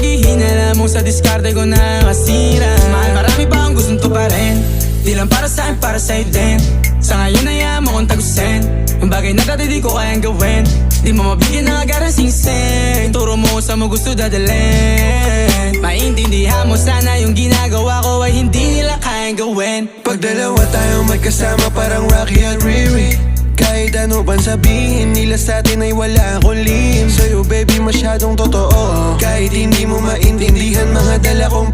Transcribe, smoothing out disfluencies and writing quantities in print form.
sabihin, alam mo sa diskarte ko nakasira. Mahal, marami pa akong gustong tuparin, di lang para sa'kin, para sa'yo din. Sa ngayon ayaw mo kong tagusin, ang bagay na dati di ko kayang gawin. Di mo mabigyan ng agarang singsing, turo mo sa mo gusto dadalhin. Maintindihan mo sana yung ginagawa ko ay hindi nila kayang gawin. Pag dalawa tayong magkasama parang Rocky at Riri, kahit ano bang sabihin nila sa'tin ay wala akong lihim. Sa'yo baby masyadong totoo, kahit hindi mo maintindihan mga dala kong